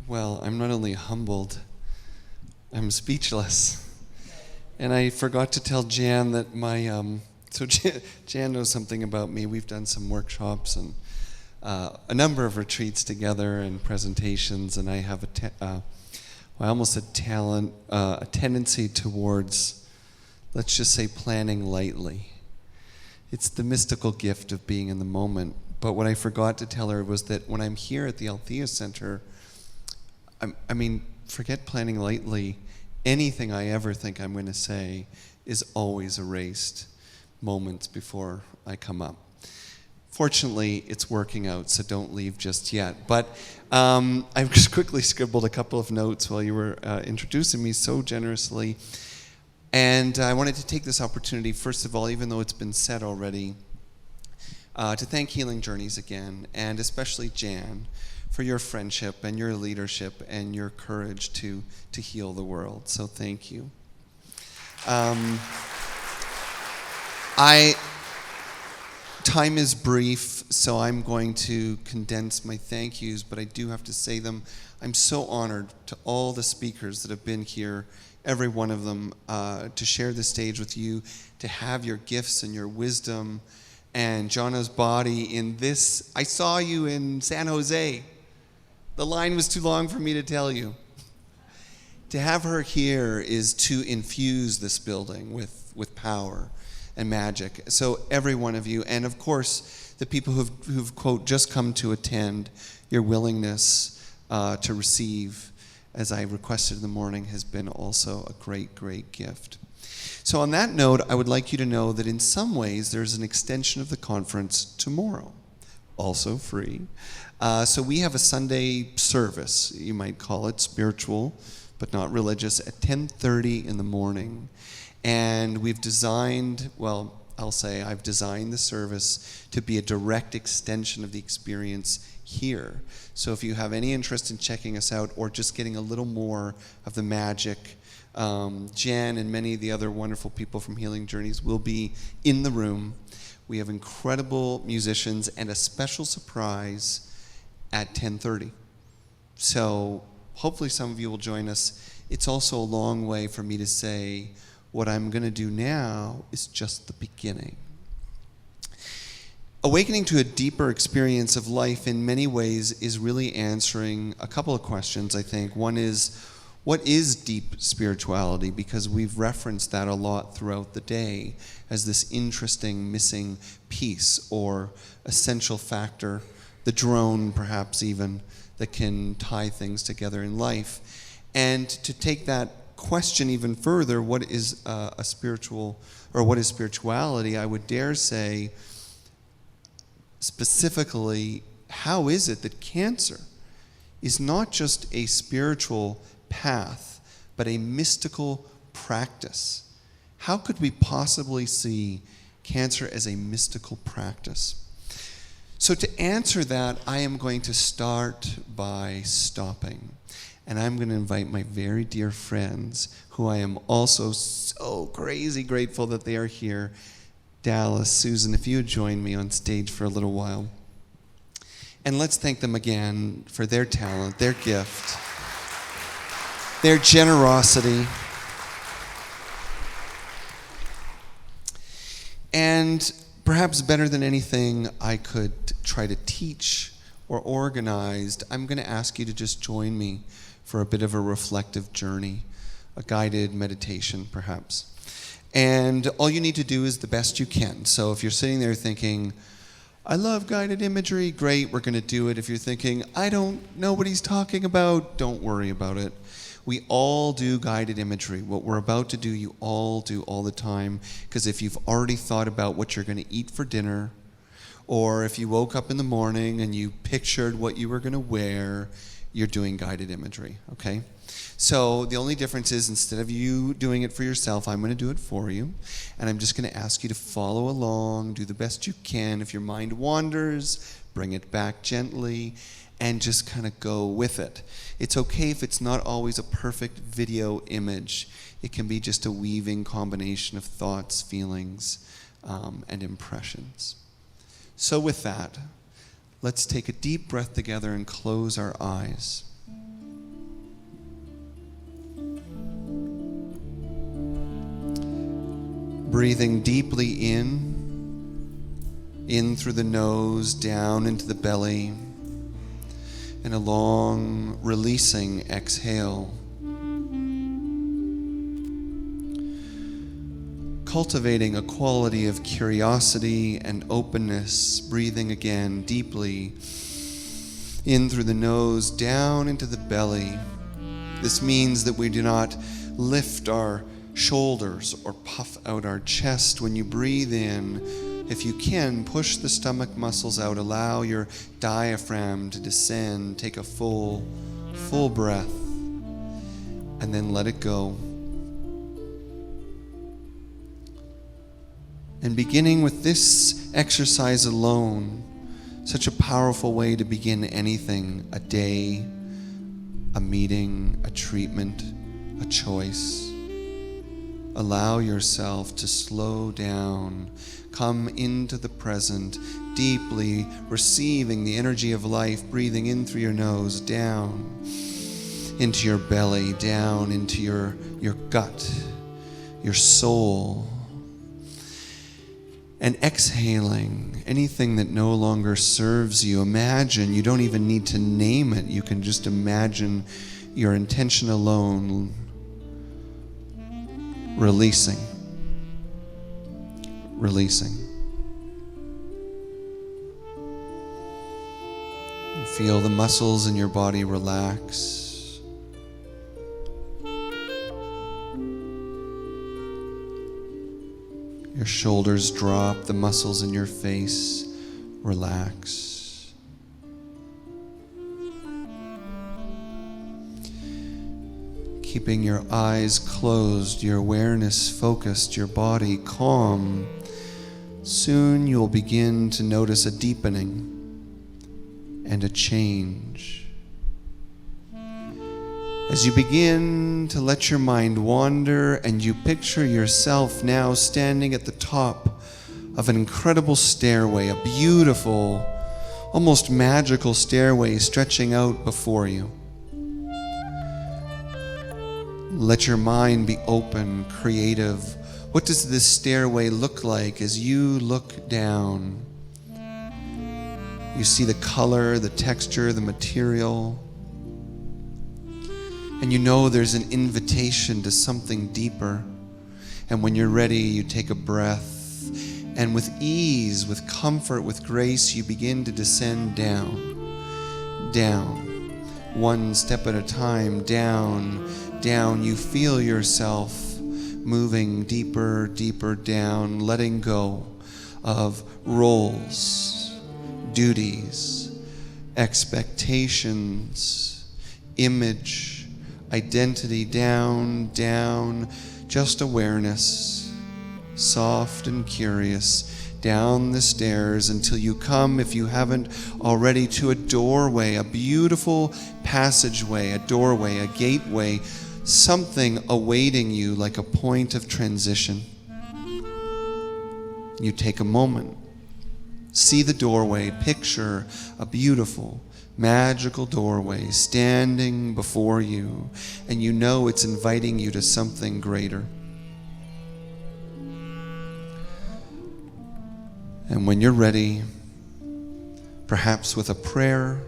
Well, I'm not only humbled, I'm speechless. And I forgot to tell Jan that Jan knows something about me. We've done some workshops and a number of retreats together and presentations, and I have a tendency towards, let's just say, planning lightly. It's the mystical gift of being in the moment. But what I forgot to tell her was that when I'm here at the Althea Center, forget planning lightly. Anything I ever think I'm going to say is always erased moments before I come up. Fortunately, it's working out, so don't leave just yet. But I've just quickly scribbled a couple of notes while you were introducing me so generously. And I wanted to take this opportunity, first of all, even though it's been said already, to thank Healing Journeys again, and especially Jan, for your friendship and your leadership and your courage to heal the world. So thank you. Time is brief, so I'm going to condense my thank yous, but I do have to say them. I'm so honored to all the speakers that have been here, every one of them, to share the stage with you, to have your gifts and your wisdom, and Jonna's body in this. I saw you in San Jose. The line was too long for me to tell you. To have her here is to infuse this building with power and magic. So every one of you, and of course, the people who've quote, just come to attend, your willingness to receive, as I requested in the morning, has been also a great, great gift. So on that note, I would like you to know that in some ways, there's an extension of the conference tomorrow, also free. So we have a Sunday service, you might call it spiritual, but not religious, at 10:30 in the morning. And we've designed, I've designed the service to be a direct extension of the experience here. So if you have any interest in checking us out or just getting a little more of the magic, Jan and many of the other wonderful people from Healing Journeys will be in the room. We have incredible musicians and a special surprise at 10:30. So hopefully some of you will join us. It's also a long way for me to say what I'm going to do now is just the beginning. Awakening to a deeper experience of life in many ways is really answering a couple of questions, I think. One is, what is deep spirituality? Because we've referenced that a lot throughout the day as this interesting missing piece or essential factor, the drone perhaps even, that can tie things together in life. And to take that question even further, what is what is spirituality? I would dare say, specifically, how is it that cancer is not just a spiritual path, but a mystical practice? How could we possibly see cancer as a mystical practice? So to answer that, I am going to start by stopping. And I'm going to invite my very dear friends, who I am also so crazy grateful that they are here. Dallas, Susan, if you would join me on stage for a little while. And let's thank them again for their talent, their gift, their generosity. And perhaps better than anything I could try to teach or organize, I'm going to ask you to just join me for a bit of a reflective journey, a guided meditation perhaps. And all you need to do is the best you can. So if you're sitting there thinking, I love guided imagery, great, we're going to do it. If you're thinking, I don't know what he's talking about, don't worry about it. We all do guided imagery. What we're about to do, you all do all the time. Because if you've already thought about what you're going to eat for dinner, or if you woke up in the morning and you pictured what you were going to wear, you're doing guided imagery, okay? So the only difference is, instead of you doing it for yourself, I'm going to do it for you. And I'm just going to ask you to follow along, do the best you can. If your mind wanders, bring it back gently, and just kind of go with it. It's okay if it's not always a perfect video image. It can be just a weaving combination of thoughts, feelings, and impressions. So with that, let's take a deep breath together and close our eyes. breathing deeply in through the nose, down into the belly, and a long releasing exhale. Cultivating a quality of curiosity and openness, breathing again deeply in through the nose, down into the belly. This means that we do not lift our shoulders or puff out our chest. When you breathe in, if you can, push the stomach muscles out. Allow your diaphragm to descend. Take a full breath, and then let it go. And beginning with this exercise alone, such a powerful way to begin anything, a day, a meeting, a treatment, a choice. Allow yourself to slow down, come into the present, deeply receiving the energy of life, breathing in through your nose, down into your belly, down into your gut, your soul. And exhaling anything that no longer serves you. Imagine, you don't even need to name it. You can just imagine your intention alone releasing. You feel the muscles in your body relax. Your shoulders drop, the muscles in your face relax. Keeping your eyes closed, your awareness focused, your body calm, soon you'll begin to notice a deepening and a change. As you begin to let your mind wander and you picture yourself now standing at the top of an incredible stairway, a beautiful, almost magical stairway stretching out before you. Let your mind be open, creative. What does this stairway look like as you look down? You see the color, the texture, the material. And you know there's an invitation to something deeper. And when you're ready, you take a breath. And with ease, with comfort, with grace, you begin to descend down. Down. One step at a time, down, down. You feel yourself moving deeper, deeper down, letting go of roles, duties, expectations, image, identity, down, down, just awareness, soft and curious, down the stairs until you come, if you haven't already, to a doorway, a beautiful passageway, a doorway, a gateway, something awaiting you like a point of transition. You take a moment, see the doorway, picture a beautiful, magical doorway standing before you, and you know it's inviting you to something greater. And when you're ready, perhaps with a prayer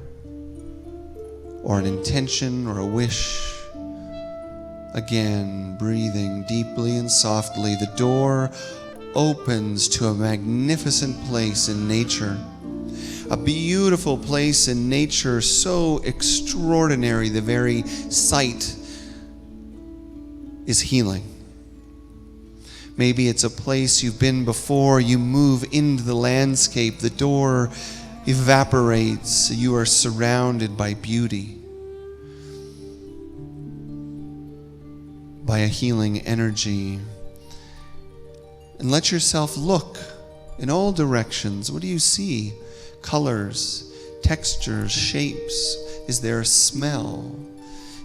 or an intention or a wish, again, breathing deeply and softly, the door opens to a magnificent place in nature. A beautiful place in nature, so extraordinary, the very sight is healing. Maybe it's a place you've been before, you move into the landscape, the door evaporates, you are surrounded by beauty, by a healing energy. And let yourself look in all directions. What do you see? Colors, textures, shapes. Is there a smell?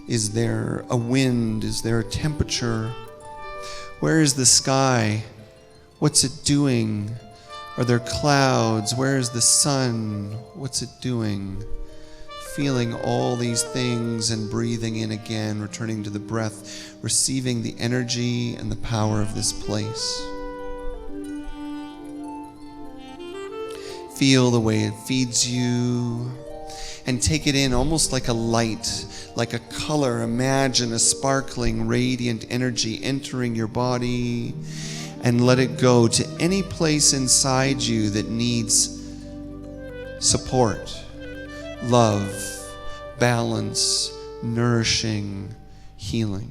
Is there a wind? Is there a temperature? Where is the sky? What's it doing? Are there clouds? Where is the sun? What's it doing? Feeling all these things and breathing in again, returning to the breath, receiving the energy and the power of this place. Feel the way it feeds you. And take it in almost like a light, like a color. Imagine a sparkling, radiant energy entering your body, and let it go to any place inside you that needs support, love, balance, nourishing, healing.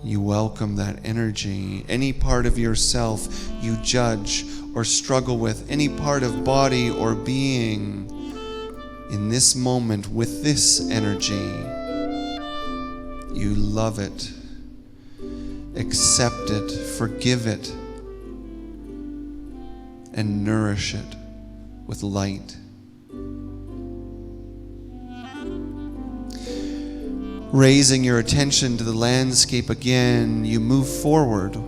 You welcome that energy. Any part of yourself you judge or struggle with, any part of body or being, in this moment with this energy, you love it, accept it, forgive it, and nourish it with light. Raising your attention to the landscape again, you move forward.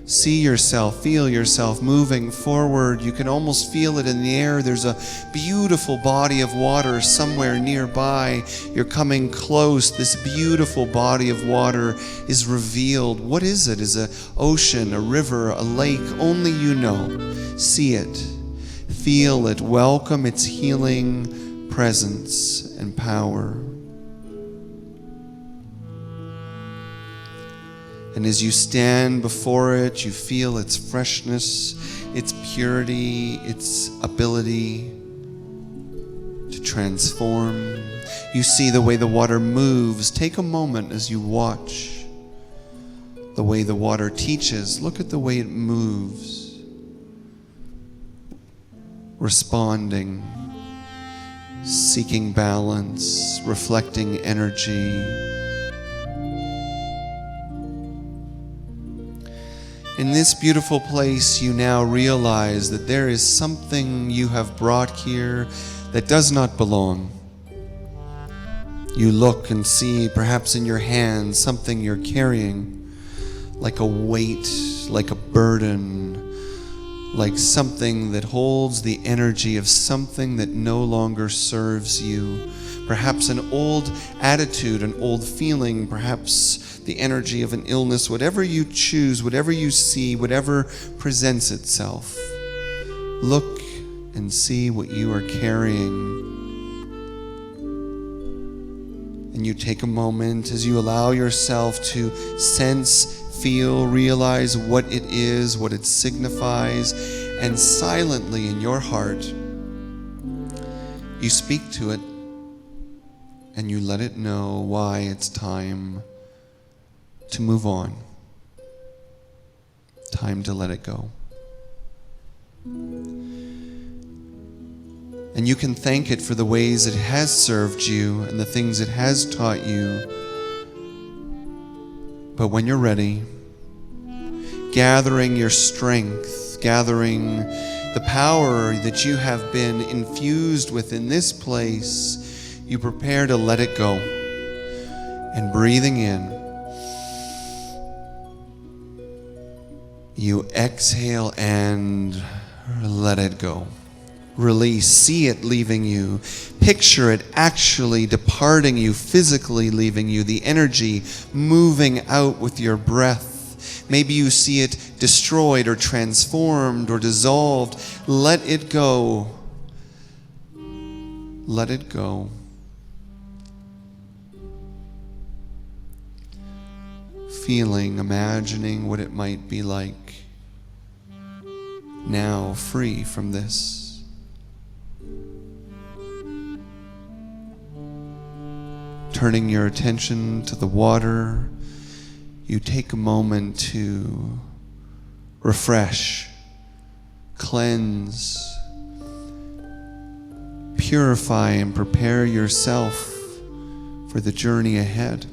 See yourself, feel yourself moving forward. You can almost feel it in the air. There's a beautiful body of water somewhere nearby. You're coming close. This beautiful body of water is revealed. What is it? Is it an ocean, a river, a lake? Only you know. See it, feel it, welcome its healing presence and power. And as you stand before it, you feel its freshness, its purity, its ability to transform. You see the way the water moves. Take a moment as you watch the way the water teaches. Look at the way it moves, responding, seeking balance, reflecting energy. In this beautiful place, you now realize that there is something you have brought here that does not belong. You look and see, perhaps in your hands, something you're carrying, like a weight, like a burden, like something that holds the energy of something that no longer serves you. Perhaps an old attitude, an old feeling, perhaps the energy of an illness, whatever you choose, whatever you see, whatever presents itself. Look and see what you are carrying. And you take a moment as you allow yourself to sense, feel, realize what it is, what it signifies, and silently in your heart, you speak to it and you let it know why it's time to move on. Time to let it go. And you can thank it for the ways it has served you and the things it has taught you. But when you're ready, gathering your strength, gathering the power that you have been infused with in this place, you prepare to let it go. And breathing in, you exhale and let it go. Release. See it leaving you. Picture it actually departing you, physically leaving you, the energy moving out with your breath. Maybe you see it destroyed or transformed or dissolved. Let it go. Let it go. Feeling, imagining what it might be like now, free from this. Turning your attention to the water, you take a moment to refresh, cleanse, purify, and prepare yourself for the journey ahead.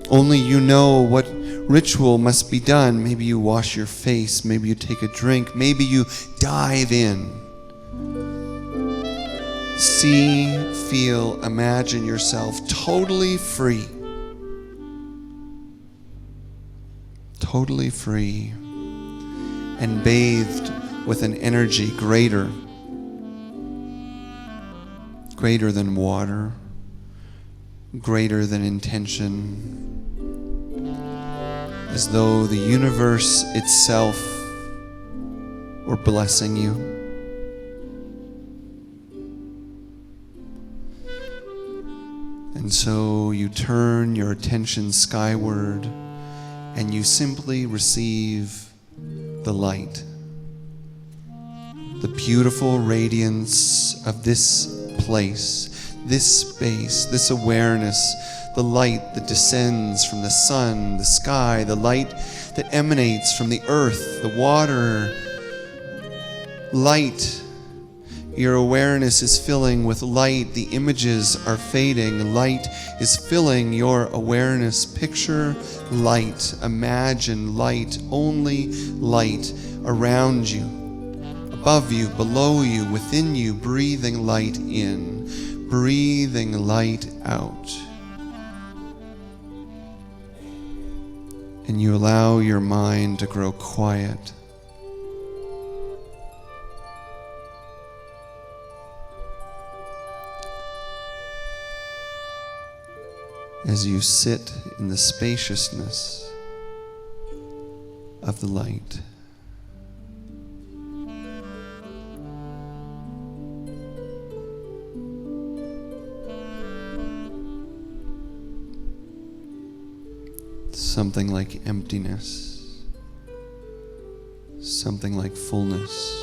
Only you know what ritual must be done. Maybe you wash your face, maybe you take a drink, maybe you dive in. See, feel, imagine yourself totally free. Totally free and bathed with an energy greater than water, greater than intention, as though the universe itself were blessing you. And so you turn your attention skyward and you simply receive the light, the beautiful radiance of this place, this space, this awareness, the light that descends from the sun, the sky, the light that emanates from the earth, the water. Light. Your awareness is filling with light. The images are fading. Light is filling your awareness. Picture light. Imagine light. Only light around you, above you, below you, within you. Breathing light in, breathing light out. And you allow your mind to grow quiet. As you sit in the spaciousness of the light. Something like emptiness, something like fullness.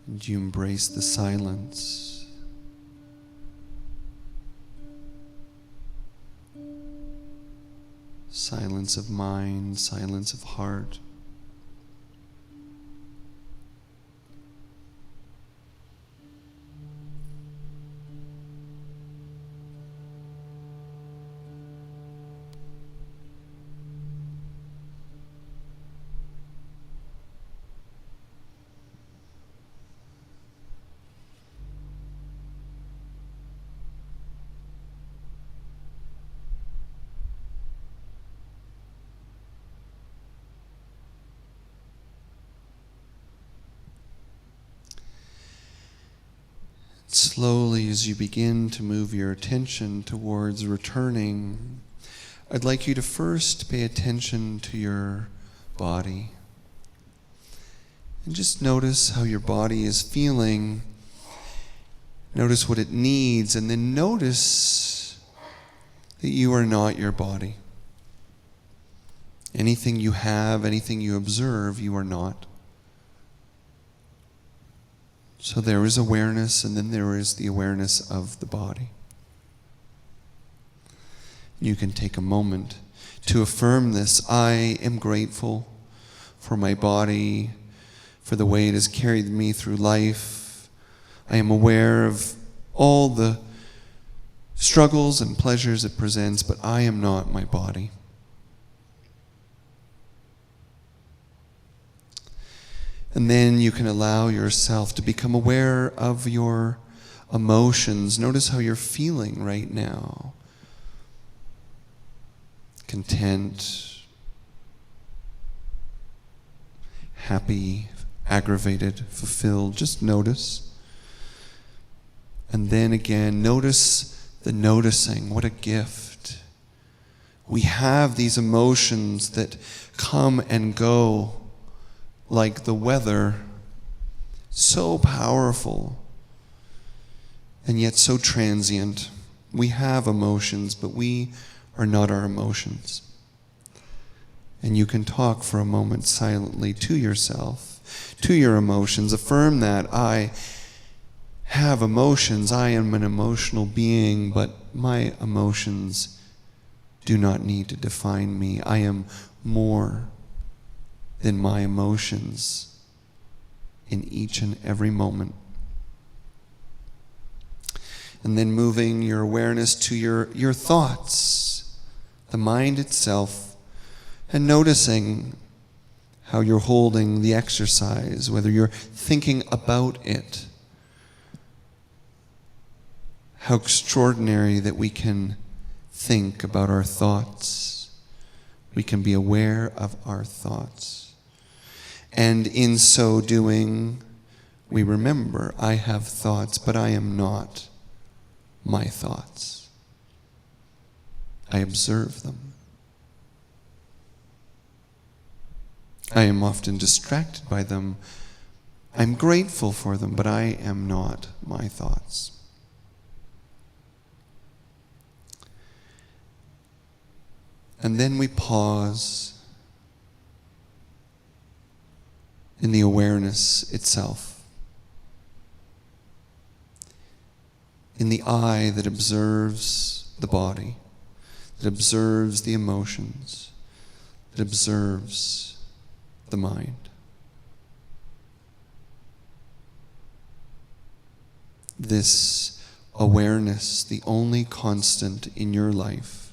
And you embrace the silence. Silence of mind, silence of heart. Slowly, as you begin to move your attention towards returning, I'd like you to first pay attention to your body. And just notice how your body is feeling. Notice what it needs, and then notice that you are not your body. Anything you have, anything you observe, you are not. So there is awareness, and then there is the awareness of the body. You can take a moment to affirm this. I am grateful for my body, for the way it has carried me through life. I am aware of all the struggles and pleasures it presents, but I am not my body. And then you can allow yourself to become aware of your emotions. Notice how you're feeling right now. Content, happy, aggravated, fulfilled. Just notice. And then again, notice the noticing. What a gift. We have these emotions that come and go like the weather, so powerful and yet so transient. We have emotions, but we are not our emotions. And you can talk for a moment silently to yourself, to your emotions. Affirm that I have emotions. I am an emotional being, but my emotions do not need to define me. I am more than my emotions in each and every moment. And then moving your awareness to your thoughts, the mind itself, and noticing how you're holding the exercise, whether you're thinking about it, How extraordinary that we can think about our thoughts. We can be aware of our thoughts. And in so doing, we remember, I have thoughts, but I am not my thoughts. I observe them. I am often distracted by them. I'm grateful for them, but I am not my thoughts. And then we pause in the awareness itself, in the eye that observes the body, that observes the emotions, that observes the mind. This awareness, the only constant in your life,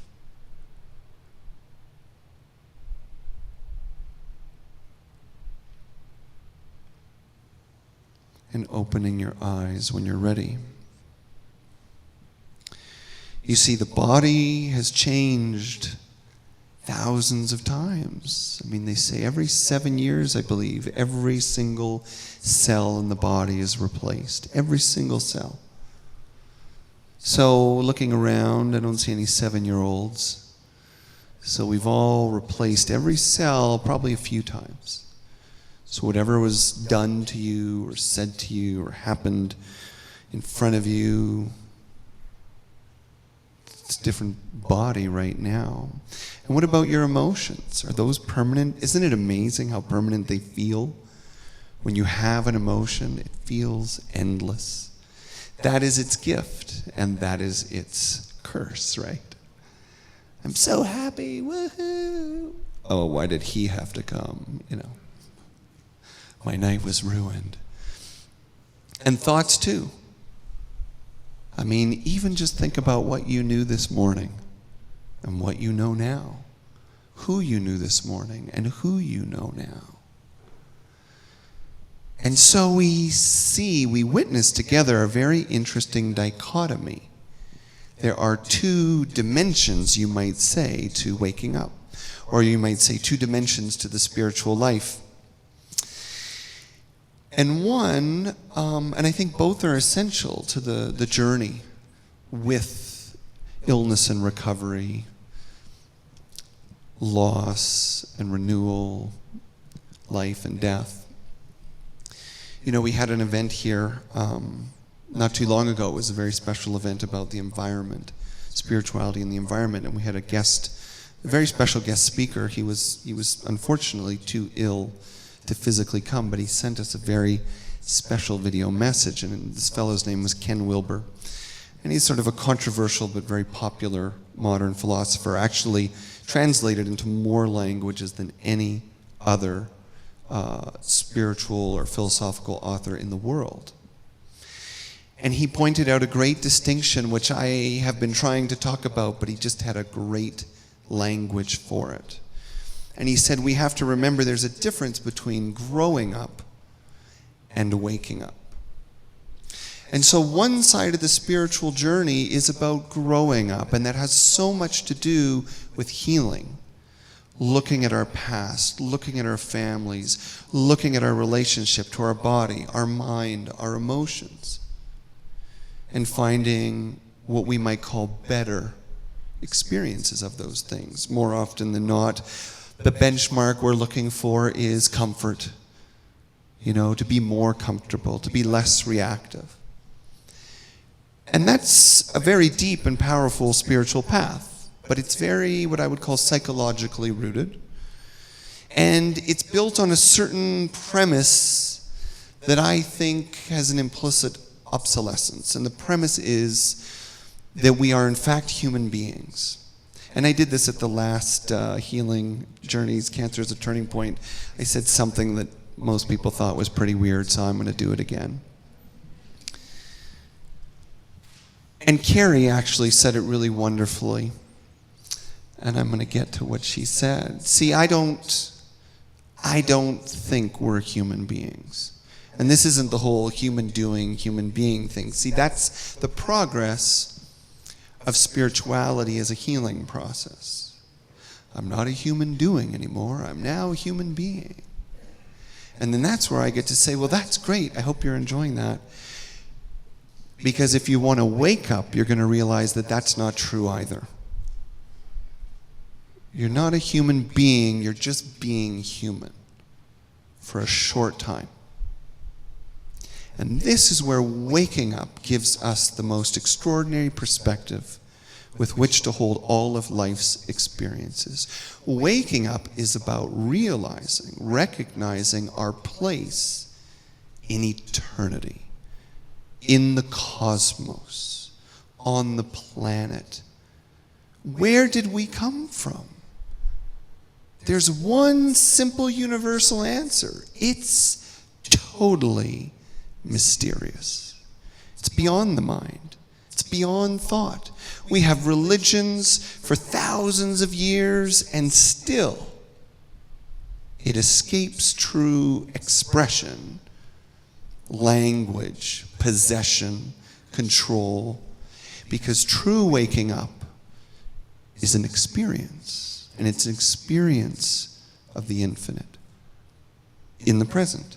and opening your eyes when you're ready. You see, the body has changed thousands of times. I mean, they say every 7 years, I believe, every single cell in the body is replaced. Every single cell. So looking around, I don't see any 7-year-olds. So we've all replaced every cell probably a few times. So whatever was done to you or said to you or happened in front of you, it's a different body right now. And what about your emotions? Are those permanent? Isn't it amazing how permanent they feel? When you have an emotion, it feels endless. That is its gift, and that is its curse, right? I'm so happy, woohoo! Oh, why did he have to come, My night was ruined. And thoughts too. I mean, even just think about what you knew this morning and what you know now. Who you knew this morning and who you know now. And so we witness together a very interesting dichotomy. There are two dimensions, you might say, to waking up. Or you might say 2 dimensions to the spiritual life. And one, and I think both are essential to the journey with illness and recovery, loss and renewal, life and death. We had an event here not too long ago. It was a very special event about the environment, spirituality and the environment, and we had a very special guest speaker. He was unfortunately too ill to physically come, but he sent us a very special video message, and this fellow's name was Ken Wilber. And he's sort of a controversial but very popular modern philosopher, actually translated into more languages than any other spiritual or philosophical author in the world. And he pointed out a great distinction, which I have been trying to talk about, but he just had a great language for it. And he said we have to remember there's a difference between growing up and waking up. And so one side of the spiritual journey is about growing up, and that has so much to do with healing. Looking at our past, looking at our families, looking at our relationship to our body, our mind, our emotions, and finding what we might call better experiences of those things. More often than not, the benchmark we're looking for is comfort, to be more comfortable, to be less reactive. And that's a very deep and powerful spiritual path, but it's very, what I would call, psychologically rooted. And it's built on a certain premise that I think has an implicit obsolescence. And the premise is that we are in fact human beings. And I did this at the last Healing Journeys, Cancer is a Turning Point. I said something that most people thought was pretty weird, so I'm going to do it again. And Carrie actually said it really wonderfully. And I'm going to get to what she said. See, I don't think we're human beings. And this isn't the whole human doing, human being thing. See, that's the progress of spirituality as a healing process. I'm not a human doing anymore. I'm now a human being. And then that's where I get to say, well, that's great. I hope you're enjoying that. Because if you want to wake up, you're going to realize that that's not true either. You're not a human being. You're just being human for a short time. And this is where waking up gives us the most extraordinary perspective with which to hold all of life's experiences. Waking up is about realizing, recognizing our place in eternity, in the cosmos, on the planet. Where did we come from? There's one simple universal answer. It's totally mysterious. It's beyond the mind. It's beyond thought. We have religions for thousands of years, and still it escapes true expression, language, possession, control, because true waking up is an experience, and it's an experience of the infinite in the present.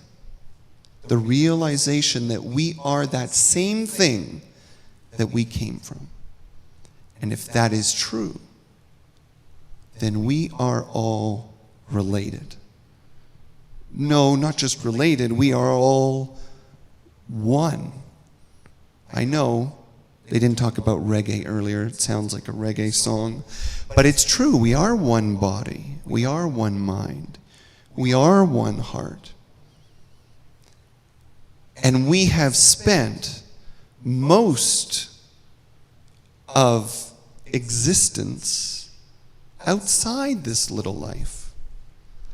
The realization that we are that same thing that we came from. And if that is true, then we are all related. No, not just related, we are all one. I know they didn't talk about reggae earlier. It sounds like a reggae song. But it's true. We are one body. We are one mind. We are one heart. And we have spent most of existence outside this little life,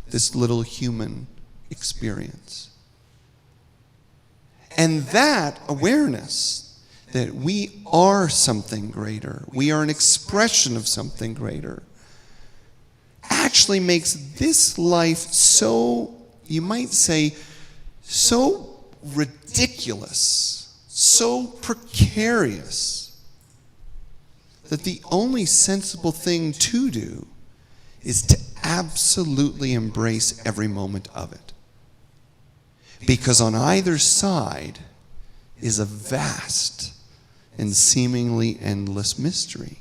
this little human experience. And that awareness that we are something greater, we are an expression of something greater, actually makes this life so, you might say, so ridiculous, so precarious, that the only sensible thing to do is to absolutely embrace every moment of it. Because on either side is a vast and seemingly endless mystery.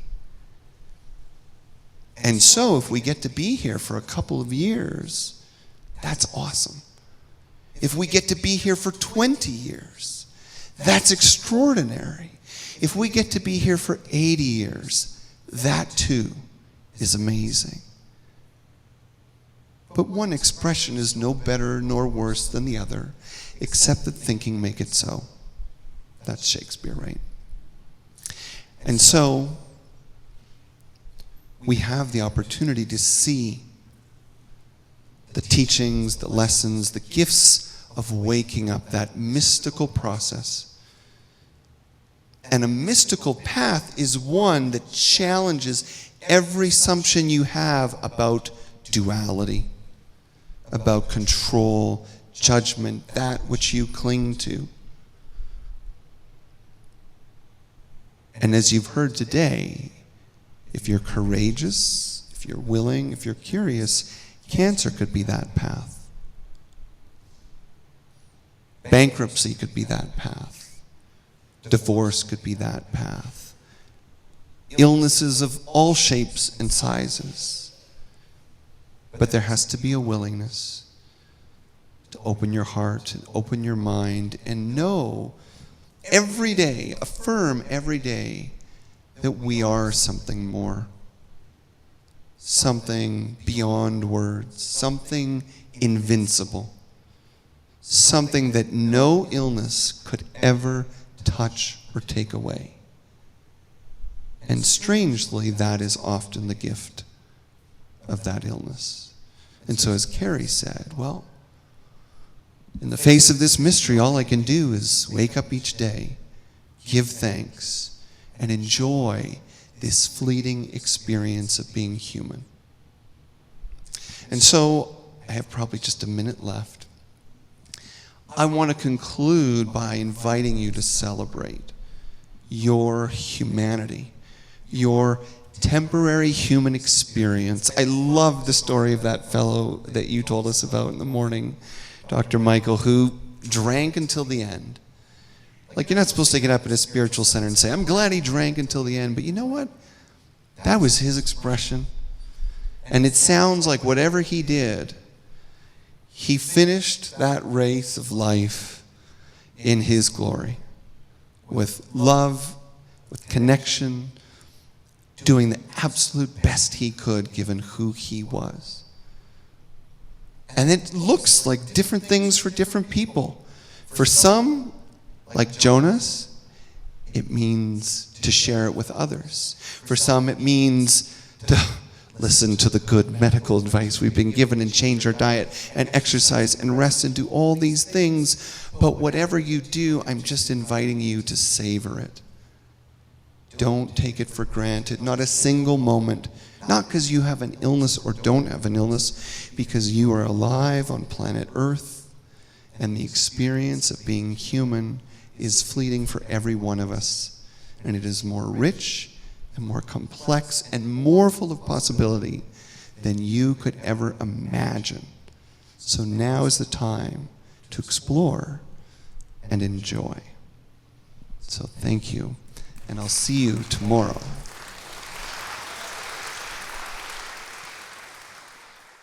And so if we get to be here for a couple of years, that's awesome. If we get to be here for 20 years, that's extraordinary. If we get to be here for 80 years, that too is amazing. But one expression is no better nor worse than the other, except that thinking make it so. That's Shakespeare, right? And so, we have the opportunity to see the teachings, the lessons, the gifts of waking up, that mystical process. And a mystical path is one that challenges every assumption you have about duality, about control, judgment, that which you cling to. And as you've heard today, if you're courageous, if you're willing, if you're curious, cancer could be that path. Bankruptcy could be that path. Divorce could be that path. Illnesses of all shapes and sizes. But there has to be a willingness to open your heart and open your mind and know every day, affirm every day, that we are something more. Something beyond words. Something invincible. Something that no illness could ever touch or take away. And strangely, that is often the gift of that illness. And so as Carrie said, well, in the face of this mystery, all I can do is wake up each day, give thanks, and enjoy this fleeting experience of being human. And so, I have probably just a minute left. I want to conclude by inviting you to celebrate your humanity, your temporary human experience. I love the story of that fellow that you told us about in the morning, Dr. Michael, who drank until the end. Like, you're not supposed to get up at a spiritual center and say, I'm glad he drank until the end, but you know what? That was his expression. And it sounds like whatever he did, he finished that race of life in his glory, with love, with connection, doing the absolute best he could given who he was. And it looks like different things for different people. For some, like Jonas, it means to share it with others. For some, it means to listen to the good medical advice we've been given and change our diet and exercise and rest and do all these things. But whatever you do, I'm just inviting you to savor it. Don't take it for granted, not a single moment. Not because you have an illness or don't have an illness, because you are alive on planet Earth, and the experience of being human is fleeting for every one of us. And it is more rich and more complex and more full of possibility than you could ever imagine. So now is the time to explore and enjoy. So thank you. And I'll see you tomorrow.